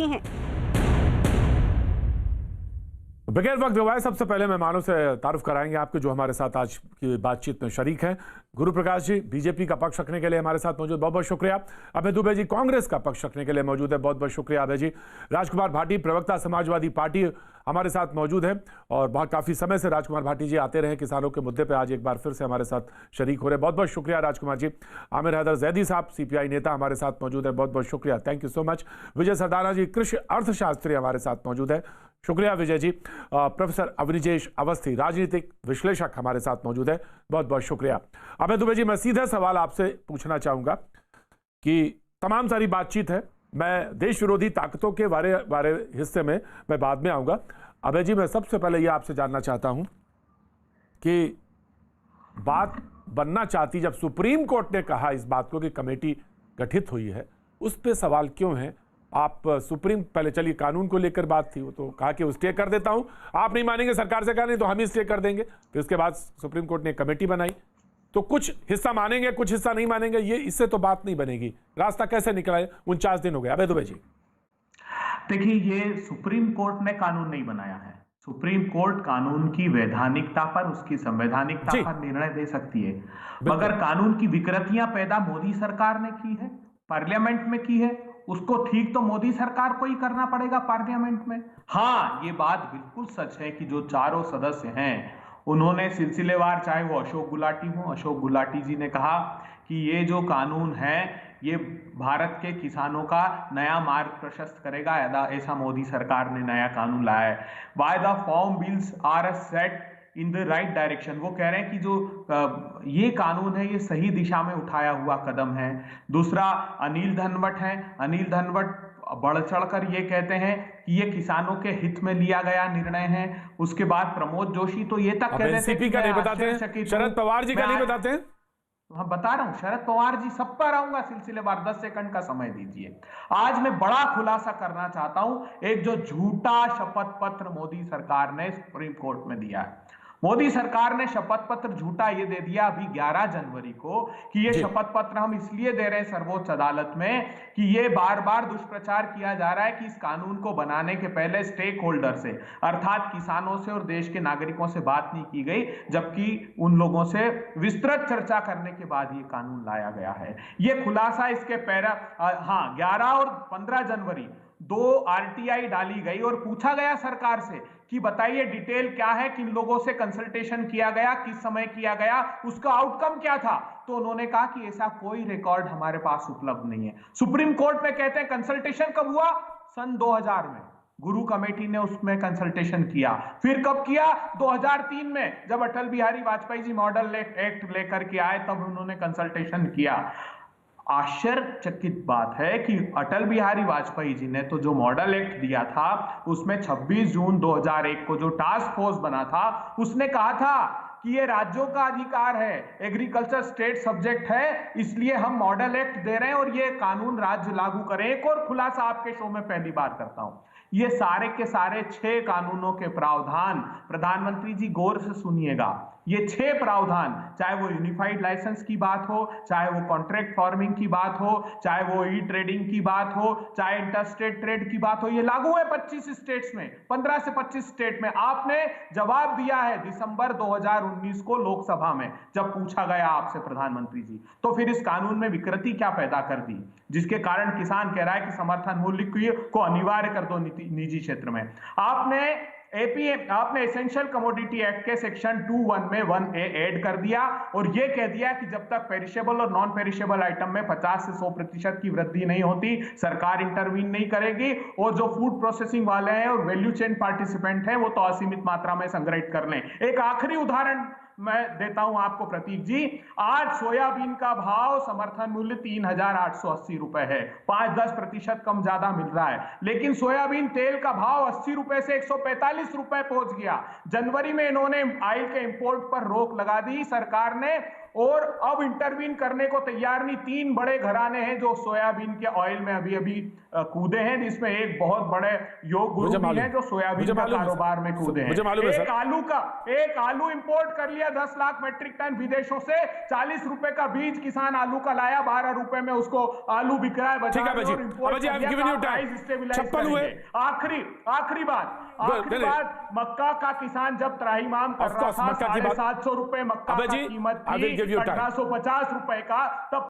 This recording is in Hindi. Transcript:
रहे हैं। बगैर वक्त गवाए सबसे पहले मेहमानों से तारुफ कराएंगे आपके जो हमारे साथ आज की बातचीत में शरीक हैं। गुरु प्रकाश जी बीजेपी का पक्ष रखने के लिए हमारे साथ मौजूद, बहुत बहुत शुक्रिया। अभय दुबे जी कांग्रेस का पक्ष रखने के लिए मौजूद है, बहुत बहुत शुक्रिया अभय जी। राजकुमार भाटी प्रवक्ता समाजवादी पार्टी हमारे साथ मौजूद है और बहुत काफी समय से राजकुमार भाटी जी आते रहे किसानों के मुद्दे पर, आज एक बार फिर से हमारे साथ शरीक हो रहे, बहुत बहुत शुक्रिया राजकुमार जी। आमिर हैदर जैदी साहब सीपीआई नेता हमारे साथ मौजूद है, बहुत बहुत शुक्रिया, थैंक यू सो मच। विजय सरदाना जी कृषि अर्थशास्त्री हमारे साथ मौजूद है, शुक्रिया विजय जी। प्रोफेसर अवनिजेश अवस्थी राजनीतिक विश्लेषक हमारे साथ मौजूद है, बहुत बहुत शुक्रिया। अभय दुबे जी मैं सीधा सवाल आपसे पूछना चाहूंगा कि तमाम सारी बातचीत है, मैं देश विरोधी ताकतों के बारे हिस्से में मैं बाद में आऊंगा। अभय जी मैं सबसे पहले ये आपसे जानना चाहता हूं कि बात बनना चाहती, जब सुप्रीम कोर्ट ने कहा इस बात को कि कमेटी गठित हुई है, उस पर सवाल क्यों है? आप सुप्रीम, पहले चलिए कानून को लेकर बात थी, वो तो कहा कि वो स्टे कर देता हूं, आप नहीं मानेंगे सरकार से कहा नहीं तो हम ही स्टे कर देंगे, फिर उसके बाद सुप्रीम कोर्ट ने कमेटी बनाई, तो कुछ हिस्सा मानेंगे कुछ हिस्सा नहीं मानेंगे, ये इससे तो बात नहीं बनेगी। रास्ता कैसे निकला है? 49 दिन हो गए। अभय दुबे जी देखिए, ये सुप्रीम कोर्ट ने कानून नहीं बनाया है। सुप्रीम कोर्ट कानून की वैधानिकता पर, उसकी संवैधानिकता पर निर्णय दे सकती है, मगर कानून की विकृतियां पैदा मोदी सरकार ने की है, पार्लियामेंट में की है, उसको ठीक तो मोदी सरकार को ही करना पड़ेगा पार्लियामेंट में। हाँ, ये बात बिल्कुल सच है कि जो चारों सदस्य हैं उन्होंने सिलसिलेवार, चाहे वो अशोक गुलाटी हो, अशोक गुलाटी जी ने कहा कि ये जो कानून है ये भारत के किसानों का नया मार्ग प्रशस्त करेगा, ऐसा मोदी सरकार ने नया कानून लाया है। By the farm bills are a set in the right direction, वो कह रहे हैं कि जो ये कानून है ये सही दिशा में उठाया हुआ कदम है। दूसरा अनिल घनवट है, अनिल घनवट बढ़ चढ़कर ये कहते हैं कि ये किसानों के हित में लिया गया निर्णय है। उसके बाद प्रमोद जोशी तो ये तक कह देते हैं, का नहीं बताते हैं, शरद पवार जी का नहीं बताते हैं। हाँ, बता रहा हूं, शरद पवार जी सब पर आऊंगा सिलसिलेवार, 10 सेकंड का समय दीजिए। आज मैं बड़ा खुलासा करना चाहता हूं, एक जो झूठा शपथ पत्र मोदी सरकार ने सुप्रीम कोर्ट में दिया है। मोदी सरकार ने शपथ पत्र झूठा ये दे दिया अभी 11 जनवरी को कि ये शपथ पत्र हम इसलिए दे रहे हैं सर्वोच्च अदालत में कि ये बार बार दुष्प्रचार किया जा रहा है कि इस कानून को बनाने के पहले स्टेक होल्डर से, अर्थात किसानों से और देश के नागरिकों से बात नहीं की गई, जबकि उन लोगों से विस्तृत चर्चा करने के बाद ये कानून लाया गया है। ये खुलासा इसके 11 और 15 जनवरी 2 आरटीआई डाली गई और पूछा गया सरकार से कि बताइए डिटेल क्या है, किन लोगों से कंसल्टेशन किया गया, किस समय किया गया, उसका आउटकम क्या था। तो उन्होंने कहा कि ऐसा कोई रिकॉर्ड हमारे पास उपलब्ध नहीं है। सुप्रीम कोर्ट में कहते हैं कंसल्टेशन कब हुआ? सन 2000 में गुरु कमेटी ने उसमें कंसल्टेशन किया। फिर कब किया? 2003 में, जब अटल बिहारी वाजपेयी जी मॉडल एक्ट लेकर के आए तब उन्होंने कंसल्टेशन किया। आश्चर्यचकित बात है कि अटल बिहारी वाजपेयी जी ने तो जो मॉडल एक्ट दिया था उसमें 26 जून 2001 को जो टास्क फोर्स बना था उसने कहा था कि ये राज्यों का अधिकार है, एग्रीकल्चर स्टेट सब्जेक्ट है, इसलिए हम मॉडल एक्ट दे रहे हैं और ये कानून राज्य लागू करें। एक और खुलासा आपके शो में पहली बार करता हूं, ये सारे के सारे 6 कानूनों के प्रावधान, प्रधानमंत्री जी गौर से सुनिएगा, ये 6 प्रावधान, चाहे वो यूनिफाइड लाइसेंस की बात हो, चाहे वो कॉन्ट्रैक्ट फार्मिंग की बात हो, चाहे वो ई ट्रेडिंग की बात हो, चाहे इंटरस्टेट ट्रेड की बात हो, ये लागू है 25 स्टेट्स में, 15 से 25 स्टेट में। आपने जवाब दिया है दिसंबर 2019 को लोकसभा में, जब पूछा गया आपसे प्रधानमंत्री जी, तो फिर इस कानून में विकृति क्या पैदा कर दी जिसके कारण किसान कह रहा है कि समर्थन मूल्य को अनिवार्य कर दो निजी क्षेत्र में। आपने एसेंशियल कमोडिटी एक्ट के सेक्शन 2(1) में 1A ऐड कर दिया और यह कह दिया कि जब तक पेरिशेबल और नॉन पेरिशेबल आइटम में 50 से 100% की वृद्धि नहीं होती सरकार इंटरवीन नहीं करेगी, और जो फूड प्रोसेसिंग वाले हैं और वैल्यू चेन पार्टिसिपेंट हैं वो तो असीमित मात्रा में संग्रहित कर लें। एक आखिरी उदाहरण मैं देता हूं आपको प्रतीक जी, आज सोयाबीन का भाव समर्थन मूल्य 3,880 रुपए है, 5-10% कम ज्यादा मिल रहा है, लेकिन सोयाबीन तेल का भाव 80 रुपए से 145 रुपए पहुंच गया। जनवरी में इन्होंने ऑयल के इंपोर्ट पर रोक लगा दी सरकार ने, और अब इंटरवीन करने को तैयार नहीं। 3 बड़े घराने हैं जो सोयाबीन के ऑयल में अभी अभी कूदे हैं, जिसमें एक बहुत बड़े योग गुरु भी हैं जो सोयाबीन का कारोबार में कूदे हैं। एक आलू इंपोर्ट कर लिया 10 लाख मैट्रिक टन विदेशों से, 40 रुपए का बीज किसान आलू का लाया, 12 रुपए में उसको आलू बिक रहा है बाजार में, और इंपोर्ट आखिरी बात, मक्का का किसान जब त्राहिमाम कर रहा था 750 रुपए मक्का की कीमत थी, 1850 रुपए का, तब